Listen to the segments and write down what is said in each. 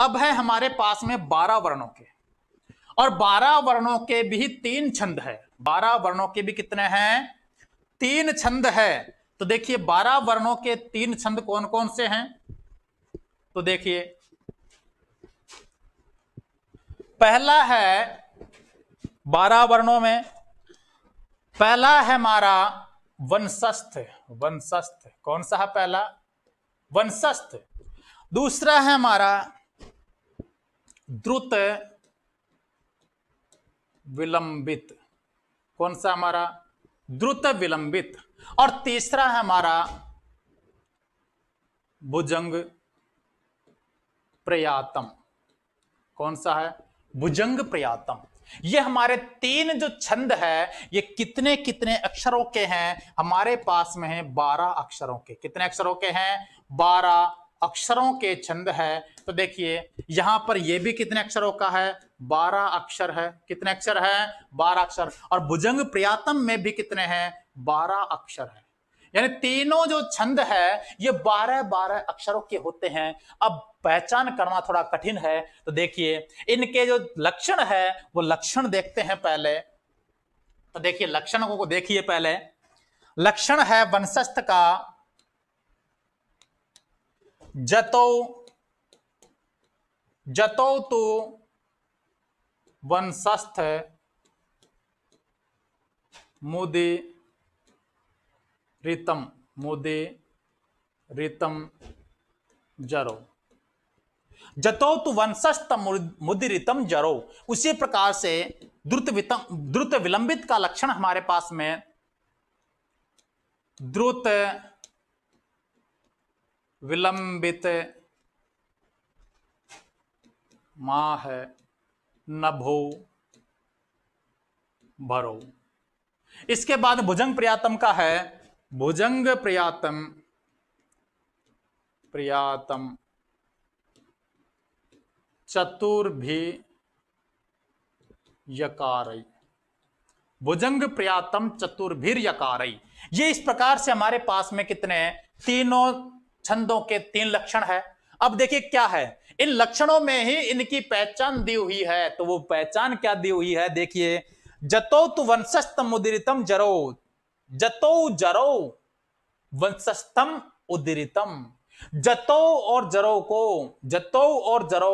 अब है हमारे पास में 12 वर्णों के, और 12 वर्णों के भी 3 छंद है। 12 वर्णों के भी कितने हैं? 3 छंद है। तो देखिए 12 वर्णों के 3 छंद कौन कौन से हैं? तो देखिए पहला है 12 वर्णों में, पहला है हमारा वंशस्थ। वंशस्थ कौन सा है? पहला वंशस्थ। दूसरा है हमारा द्रुत विलंबित। कौन सा? हमारा द्रुत विलंबित। और तीसरा है हमारा भुजंग प्रयातम। कौन सा है? भुजंग प्रयातम। ये हमारे 3 जो छंद है, ये कितने कितने अक्षरों के हैं? हमारे पास में है 12 अक्षरों के। कितने अक्षरों के हैं? 12 अक्षरों के छंद है। तो देखिए यहां पर ये भी कितने अक्षरों का है? 12 अक्षर है। कितने अक्षर है? 12 अक्षर। और भुजंग प्रयातम में भी कितने हैं? 12 अक्षर है। यानी तीनों जो छंद है ये 12-12 अक्षरों के होते हैं। अब पहचान करना थोड़ा कठिन है, तो देखिए इनके जो लक्षण है वो लक्षण देखते हैं पहले। तो देखिए लक्षणों को देखिए पहले। लक्षण है वंशस्थ का जतो जतो तो वंशस्थ मुदे रितम। मुदे रितम जरो। जतो तु वंशस्थ मुदिरितम जरो। उसी प्रकार से द्रुत विलंबित का लक्षण हमारे पास में द्रुत विलंबित माह नभो भरो। इसके बाद भुजंग प्रयातम का है भुजंग प्रयातम प्रयातम चतुर्भी यकारई। भुजंग प्रयातम चतुर्भीर यकारई। ये इस प्रकार से हमारे पास में कितने? तीनों छंदों के 3 लक्षण है। अब देखिए क्या है, इन लक्षणों में ही इनकी पहचान दी हुई है। तो वो पहचान क्या दी हुई है? देखिए जतो तु वंशस्थम मुदिरितम जरो। जतो जरो वंशस्थम उदिरितम। जतो और जरो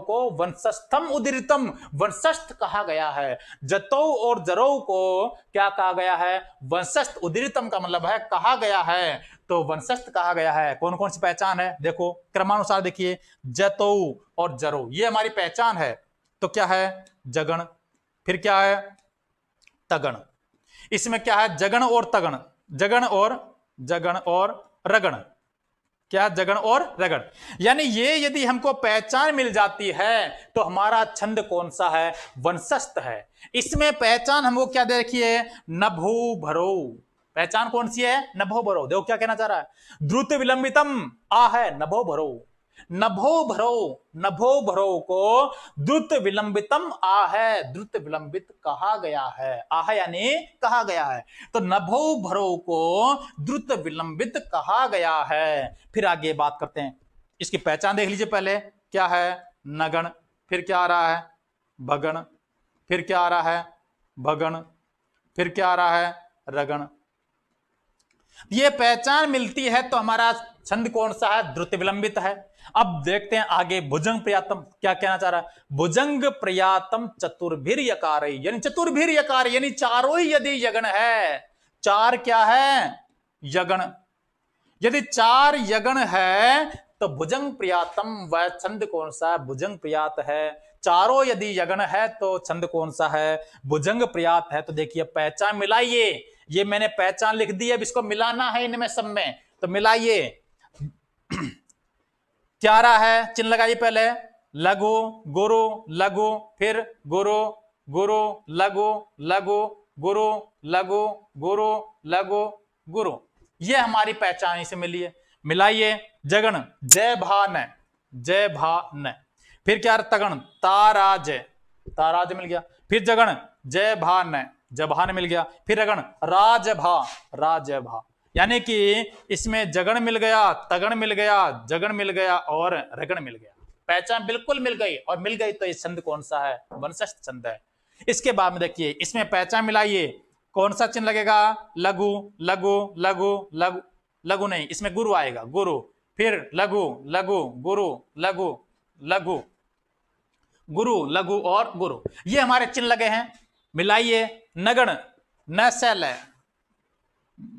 को वंशस्थम उदिरितम वंशस्थ कहा गया है। जतो और जरो को क्या कहा गया है? वंशस्थ। उदिरितम का मतलब है कहा गया है, तो वंशस्थ कहा गया है। कौन कौन सी पहचान है? देखो क्रमानुसार देखिए। जतो और जरो ये हमारी पहचान है। तो क्या है? जगण। फिर क्या है? तगण। इसमें क्या है? जगण और तगण। जगण और रगण। क्या? जगण और रगण। यानी ये यदि हमको पहचान मिल जाती है तो हमारा छंद कौन सा है? वंशस्थ है। इसमें पहचान हमको क्या देखिए? नभो भरो। पहचान कौन सी है? नभो भरो। देखो क्या कहना चाह रहा है? द्रुत विलंबितम आ है नभो भरो। नभो भरो, नभो भरो को द्रुत विलंबितम आ है, द्रुत विलंबित कहा गया है। आ है यानी कहा गया है। तो नभो भरो को द्रुत विलंबित कहा गया है। फिर आगे बात करते हैं। इसकी पहचान देख लीजिए पहले। क्या है? नगण। फिर क्या आ रहा है? भगण। फिर क्या आ रहा है? भगण। फिर क्या आ रहा है? रगण। ये पहचान मिलती है तो हमारा छंद कौन सा है? द्रुत विलंबित है। अब देखते हैं आगे भुजंग प्रयातम क्या कहना चाह रहा है। भुजंग प्रयातम चतुर्भीर यकार, यानी चतुर्भीर यकार यानी चारों ही यदि यगण है। 4 क्या है? यगण। यदि 4 यगण है तो भुजंग प्रयातम वह छंद कौन सा? भुजंग प्रयात है। चारों यदि यगण है तो छंद कौन सा है? भुजंग प्रयात है। तो देखिए पहचान मिलाइए। ये मैंने पहचान लिख दी है, अब इसको मिलाना है इनमें सब में। तो मिलाइए। क्या रहा है? चिन्ह लगाइए पहले। लघु गुरु लघु, फिर गुरु गुरु लघु लघु गुरु लघु गुरु लघु गुरु। ये हमारी पहचान इसे मिली है। मिलाइए। जगण जय भान, जय भान। फिर क्या? तगण ताराज, ताराज मिल गया। फिर जगण जय भान, जभान मिल गया। फिर रगण राजभा, राजभा। यानी कि इसमें जगण मिल गया, तगण मिल गया, जगण मिल गया और रगण मिल गया। पहचान बिल्कुल मिल गई, और मिल गई तो ये छंद कौन सा है? वंशस्थ छंद है। इसके बाद में देखिए इसमें पहचान मिलाइए, कौन सा चिन्ह लगेगा? लघु लघु लघु लघु, लघु नहीं, इसमें गुरु आएगा, गुरु, फिर लघु लघु गुरु लघु लघु गुरु लघु और गुरु, ये हमारे चिन्ह लगे हैं। मिलाइए, नगण नैशैल,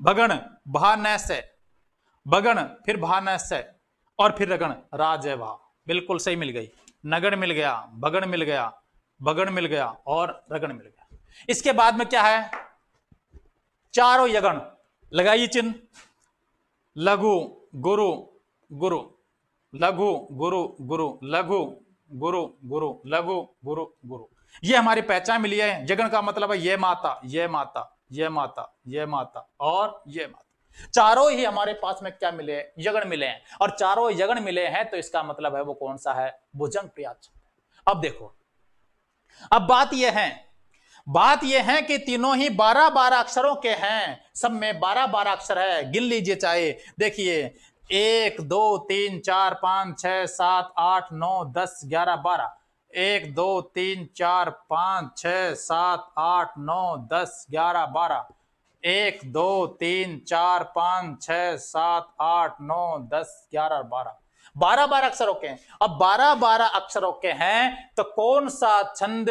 भगण भा नैसे, भगण फिर भा नैसे और फिर रगण राजवा, बिल्कुल सही मिल गई। नगण मिल गया, भगण मिल गया, भगण मिल गया और रगण मिल गया। इसके बाद में क्या है? चारों यगण, लगाइए चिन्ह, लघु गुरु गुरु, लघु गुरु गुरु, लघु गुरु गुरु, लघु गुरु गुरु, ये हमारी पहचान मिली है। यगण का मतलब है ये माता, ये माता, ये माता, ये माता और ये माता, चारों ही हमारे पास में क्या मिले? यगण मिले हैं, और चारों यगण मिले हैं तो इसका मतलब है वो कौन सा है? भुजंग प्रियात छंद। अब देखो, अब बात यह है कि तीनों ही 12-12 अक्षरों के हैं, सब में 12-12 अक्षर है। गिन लीजिए चाहे, देखिए 1 2 3 4 5 6 7 8 9 10 11 12, 1 2 3 4 5 6 7 8 9 10 11 12, 1 2 3 4 5 6 7 8 9 10 11 12, 12-12 अक्षरों के हैं। अब 12-12 अक्षरों के हैं तो कौन सा छंद,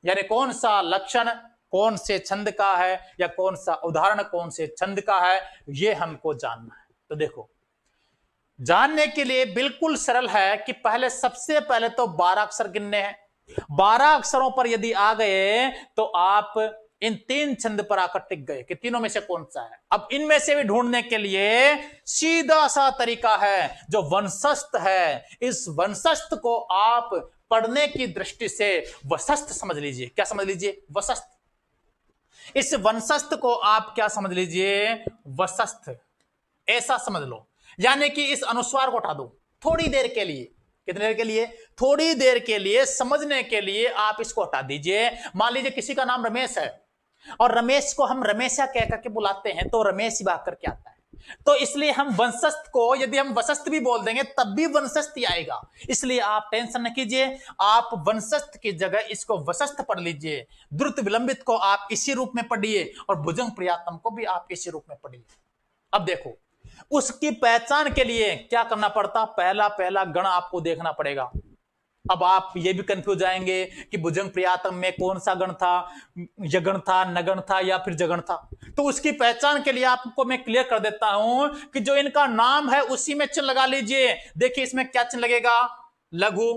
यानी कौन सा लक्षण कौन से छंद का है, या कौन सा उदाहरण कौन से छंद का है, ये हमको जानना है। तो देखो, जानने के लिए बिल्कुल सरल है कि पहले सबसे पहले तो 12 अक्षर गिनने हैं। 12 अक्षरों पर यदि आ गए तो आप इन 3 छंद पर आकर टिक गए कि तीनों में से कौन सा है। अब इनमें से भी ढूंढने के लिए सीधा सा तरीका है जो वंशस्थ है। इस वंशस्थ को आप पढ़ने की दृष्टि से वशस्थ समझ लीजिए। क्या समझ लीजिए? वशस्थ। इस वंशस्थ को आप क्या समझ लीजिए? वशस्थ, ऐसा समझ लो। यानी कि इस अनुस्वार को हटा दो थोड़ी देर के लिए। कितनी देर के लिए? थोड़ी देर के लिए, समझने के लिए आप इसको हटा दीजिए। मान लीजिए किसी का नाम रमेश है और रमेश को हम रमेशा कह करके बुलाते हैं तो रमेश ही बात करके आता है, तो इसलिए हम वंशस्थ को यदि हम वशस्थ भी बोल देंगे तब भी वंशस्थ ही आएगा। इसलिए आप टेंशन न कीजिए, आप वंशस्थ की जगह इसको वशस्थ पढ़ लीजिए। द्रुत विलंबित को आप इसी रूप में पढ़िए और भुजंग प्रियातम को भी आप इसी रूप में पढ़िए। अब देखो, उसकी पहचान के लिए क्या करना पड़ता? पहला गण आपको देखना पड़ेगा। अब आप ये भी कंफ्यूज जाएंगे कि भुजंग प्रियातम में कौन सा गण था, यगण था, नगण था या फिर जगण था। तो उसकी पहचान के लिए आपको मैं क्लियर कर देता हूं कि जो इनका नाम है उसी में चिन्ह लगा लीजिए। देखिए इसमें क्या चिन्ह लगेगा? लघु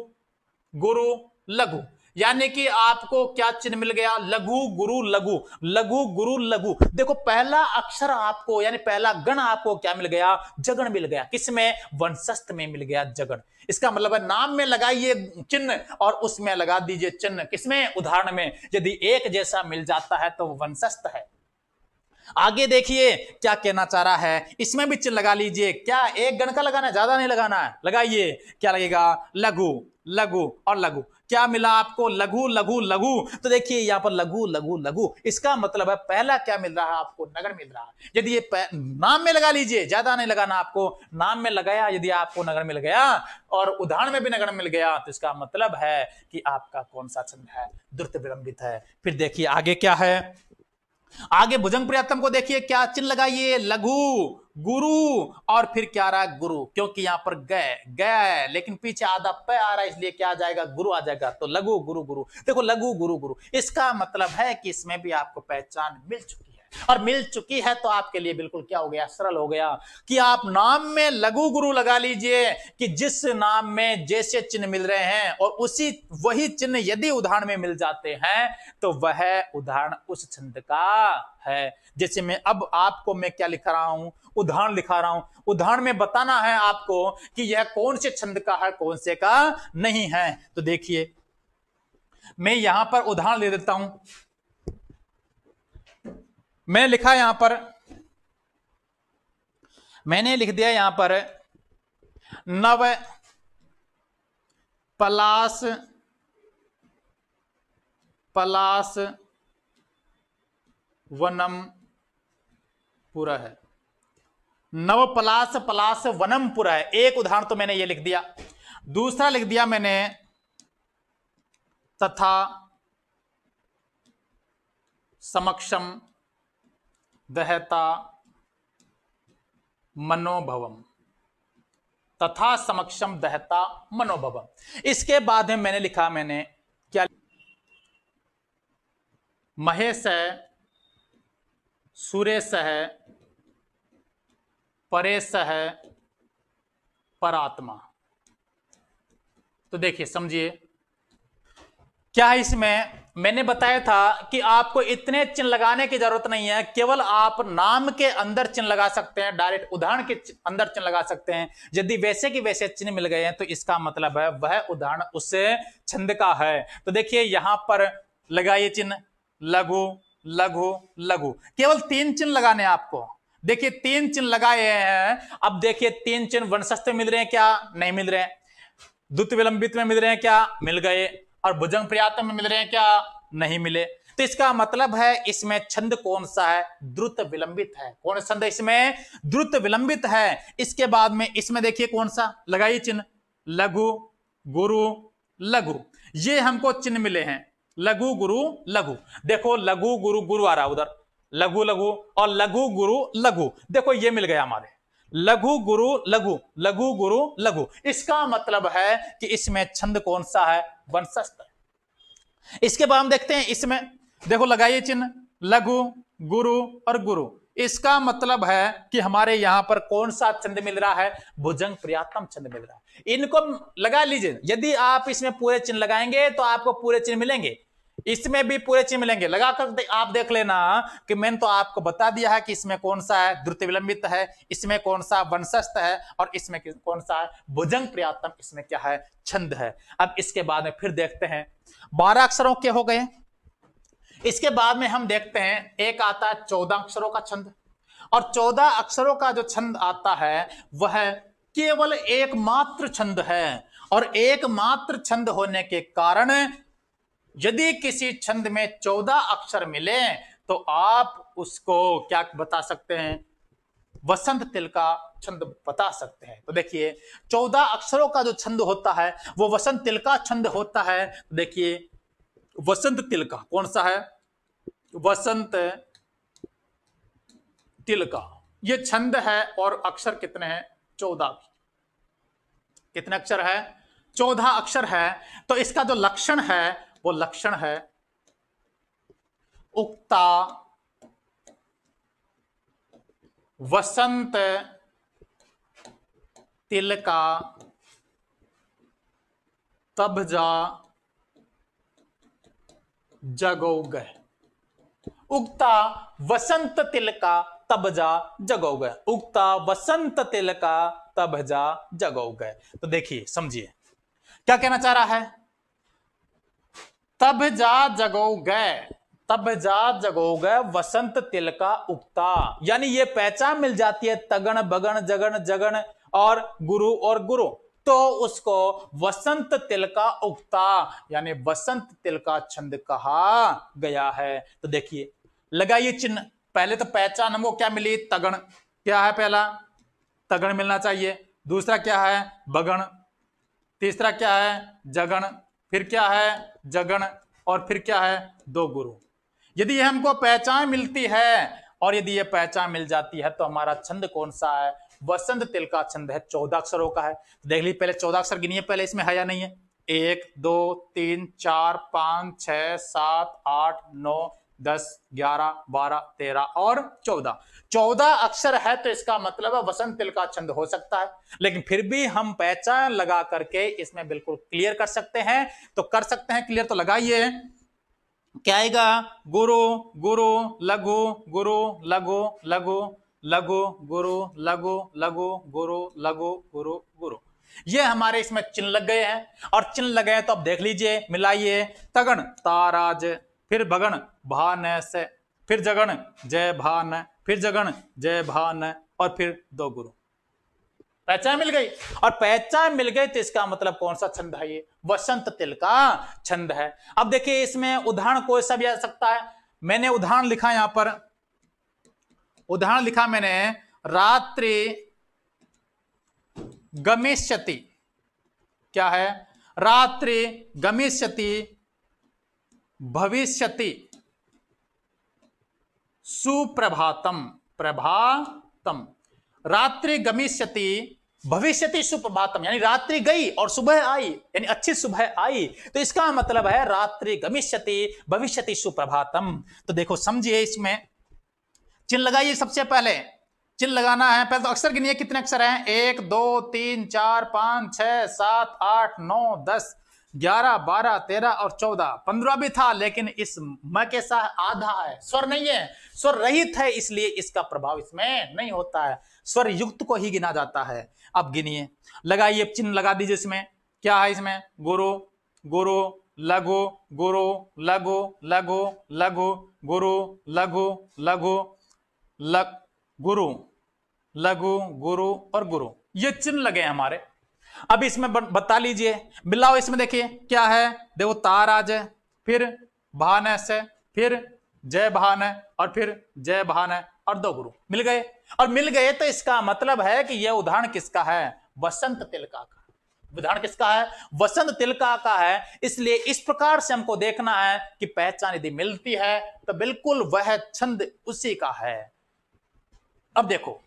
गुरु लघु, यानी कि आपको क्या चिन्ह मिल गया? लघु गुरु लघु, लघु गुरु लघु। देखो पहला अक्षर आपको, यानी पहला गण आपको क्या मिल गया? जगण मिल गया। किसमें? वंशस्थ में मिल गया जगण। इसका मतलब है नाम में लगाइए चिन्ह और उसमें लगा दीजिए चिन्ह। किसमें? उदाहरण में। यदि एक जैसा मिल जाता है तो वंशस्थ है। आगे देखिए क्या कहना चाह रहा है, इसमें भी चिन्ह लगा लीजिए। क्या एक गण का लगाना है, ज्यादा नहीं लगाना है। लगाइए, क्या लगेगा? लघु लघु और लघु। क्या मिला आपको? लघु लघु लघु। तो देखिए यहां पर लघु लघु लघु, इसका मतलब है पहला क्या मिल रहा है आपको? नगण मिल रहा है। यदि ये नाम में लगा लीजिए, ज्यादा नहीं लगाना आपको। नाम में लगाया, यदि आपको नगण मिल गया और उदाहरण में भी नगण मिल गया तो इसका मतलब है कि आपका कौन सा छंद है? द्रुत विलंबित है। फिर देखिए आगे क्या है। आगे भुजंग प्रियातम को देखिए, क्या चिन्ह लगाइए? लघु गुरु और फिर क्या आ रहा है? गुरु, क्योंकि यहां पर गए लेकिन पीछे आधा पे आ रहा है इसलिए क्या आ जाएगा? गुरु आ जाएगा। तो लघु गुरु गुरु। देखो लघु गुरु गुरु, इसका मतलब है कि इसमें भी आपको पहचान मिल चुकी है, और मिल चुकी है तो आपके लिए बिल्कुल क्या हो गया? सरल हो गया कि आप नाम में लघु गुरु लगा लीजिए कि जिस नाम में जैसे चिन्ह मिल रहे हैं और उसी वही चिन्ह यदि उदाहरण में मिल जाते हैं तो वह उदाहरण उस छंद का है। जैसे मैं अब आपको मैं क्या लिख रहा हूं? उदाहरण लिखा रहा हूं। उदाहरण में बताना है आपको कि यह कौन से छंद का है, कौन से का नहीं है। तो देखिए मैं यहां पर उदाहरण ले देता हूं। मैं लिखा यहां पर, मैंने लिख दिया यहां पर नव पलाश पलाश वनम पुरा है। नव पलाश पलाश वनम पुरा है। एक उदाहरण तो मैंने ये लिख दिया। दूसरा लिख दिया मैंने तथा समक्षम दहता मनोभवम, तथा समक्षम दहता मनोभवम। इसके बाद में मैंने लिखा, मैंने क्या, महेश सुरेश परेश परात्मा। तो देखिए समझिए क्या है इसमें। मैंने बताया था कि आपको इतने चिन्ह लगाने की जरूरत नहीं है, केवल आप नाम के अंदर चिन्ह लगा सकते हैं, डायरेक्ट उदाहरण के अंदर चिन्ह लगा सकते हैं। यदि वैसे के वैसे चिन्ह मिल गए हैं तो इसका मतलब है वह उदाहरण उस छंद का है। तो देखिए यहां पर लगाइए चिन्ह, लघु लघु लघु, केवल 3 चिन्ह लगाने आपको। देखिए 3 चिन्ह लगाए हैं। अब देखिए 3 चिन्ह वंशस्थ में मिल रहे हैं क्या? नहीं मिल रहे हैं। द्रुत विलंबित में मिल रहे हैं क्या? मिल गए। और भुजंग पर्याप्त में मिल रहे हैं क्या? नहीं मिले। तो इसका मतलब है इसमें छंद कौन सा है? द्रुत विलंबित है। कौन छंद इसमें? द्रुत विलंबित है। इसके बाद में इसमें देखिए कौन सा, लगाइए चिन्ह, लघु गुरु लघु। ये हमको चिन्ह मिले हैं, लघु गुरु लघु। देखो लघु गुरु गुरु आ रहा उधर, लघु लघु और लघु गुरु लघु। देखो ये मिल गया हमारे, लघु गुरु लघु, लघु गुरु लघु। इसका मतलब है कि इसमें छंद कौन सा है? वंशस्थ। इसके बाद हम देखते हैं इसमें, देखो लगाइए चिन्ह, लघु गुरु और गुरु। इसका मतलब है कि हमारे यहां पर कौन सा छंद मिल रहा है? भुजंग पर्याप्तम छंद मिल रहा है। इनको लगा लीजिए। यदि आप इसमें पूरे चिन्ह लगाएंगे तो आपको पूरे चिन्ह मिलेंगे, इसमें भी पूरे चिन्ह मिलेंगे। लगाकर आप देख लेना कि मैंने तो आपको बता दिया है कि इसमें कौन सा है द्रुत विलंबित है, इसमें कौन सा वंशस्थ है, और इसमें कौन सा है भुजंग पर्याप्तम, इसमें क्या है? छंद है। अब इसके बाद में फिर देखते हैं 12 अक्षरों के हो गए। इसके बाद में हम देखते हैं एक आता है 14 अक्षरों का छंद। और 14 अक्षरों का जो छंद आता है वह केवल एकमात्र छंद है। और एकमात्र छंद होने के कारण यदि किसी छंद में 14 अक्षर मिले तो आप उसको क्या बता सकते हैं? वसंत तिल का छंद बता सकते हैं। तो देखिए 14 अक्षरों का जो छंद होता है वो वसंत तिल का छंद होता है। देखिए वसंत तिल का कौन सा है? वसंत तिल का ये छंद है। और अक्षर कितने हैं? 14। कितने अक्षर है? 14 अक्षर है। तो इसका जो लक्षण है वो लक्षण है उक्ता वसंत तिल का तब जा जगोग। उक्ता वसंत तिल का तब जा जगोग। उक्ता वसंत तिल का तब जा जगोग। तो देखिए समझिए क्या कहना चाह रहा है? तब जा जगोग, तब जा जगोग वसंत तिल का उक्ता, यानी ये पहचान मिल जाती है तगण बगण जगण जगण और गुरु, तो उसको वसंत तिल का उक्ता यानी वसंत तिल का छंद कहा गया है। तो देखिए लगाइए चिन्ह। पहले तो पहचान हमको क्या मिली? तगण। क्या है? पहला तगण मिलना चाहिए। दूसरा क्या है? बगण। तीसरा क्या है? जगण। फिर क्या है? जगण। और फिर क्या है? दो गुरु। यदि हमको पहचान मिलती है और यदि ये पहचान मिल जाती है तो हमारा छंद कौन सा है? वसंत तिल का छंद है, 14 अक्षरों का है। देख लीजिए पहले 14 अक्षर गिनिए, पहले इसमें है या नहीं है? 1 2 3 4 5 6 7 8 9 10 11 12 13 और 14। 14 अक्षर है तो इसका मतलब है वसंत तिल का छंद हो सकता है। लेकिन फिर भी हम पहचान लगा करके इसमें बिल्कुल क्लियर कर सकते हैं। तो कर सकते हैं क्लियर, तो लगाइए क्या आएगा? गुरु गुरु लघु गुरु लघु लघु लघु गुरु लघु लघु गुरु लघु गुरु गुरु। ये हमारे इसमें चिन्ह लग गए हैं। और चिन्ह लगे हैं तो अब देख लीजिए, मिलाइए। तगण ताराज, फिर भगण भान से, फिर जगण जय भान, फिर जगण जय भान और फिर दो गुरु। पहचान मिल गई। और पहचान मिल गई तो इसका मतलब कौन सा छंद है? ये वसंत तिल का छंद है। अब देखिए इसमें उदाहरण कोई सा भी आ सकता है। मैंने उदाहरण लिखा यहां पर, उदाहरण लिखा मैंने रात्रि गमिष्यति। क्या है? रात्रि गमिष्यति भविष्यति सुप्रभातम, प्रभातम। रात्रि गमिष्यति भविष्यति सुप्रभातम, यानी रात्रि गई और सुबह आई, यानी अच्छी सुबह आई, तो इसका मतलब है रात्रि गमिष्यति भविष्यति सुप्रभातम। तो देखो समझिए, इसमें चिन्ह लगाइए। सबसे पहले चिन्ह लगाना है, पहले तो अक्षर गिनिए कितने अक्षर हैं। 1 2 3 4 5 6 7 8 9 10 11 12 13 और 14, 15 भी था, लेकिन इस म के साथ आधा है, स्वर नहीं है, स्वर रहित है, इसलिए इसका प्रभाव इसमें नहीं होता है, स्वर युक्त को ही गिना जाता है। अब गिनिए, लगाइए, चिन्ह लगा दीजिए। इसमें क्या है? इसमें गुरु, गुरु, लघु, गुरु, लघु, लघु, लघु, गुरु, लघु, लघु, लघु, गुरु, लघु, गुरु और गुरु, ये चिन्ह लगे हमारे। अब इसमें बता लीजिए, बिल्लाओ इसमें देखिए क्या है। देखो ताराज है, फिर भान है, फिर जय भान है, और फिर जय भान है, और 2 गुरु मिल गए। और मिल गए तो इसका मतलब है कि यह उदाहरण किसका है? वसंत तिलका का। उदाहरण किसका है? वसंत तिलका का है। इसलिए इस प्रकार से हमको देखना है कि पहचान यदि मिलती है तो बिल्कुल वह छंद उसी का है। अब देखो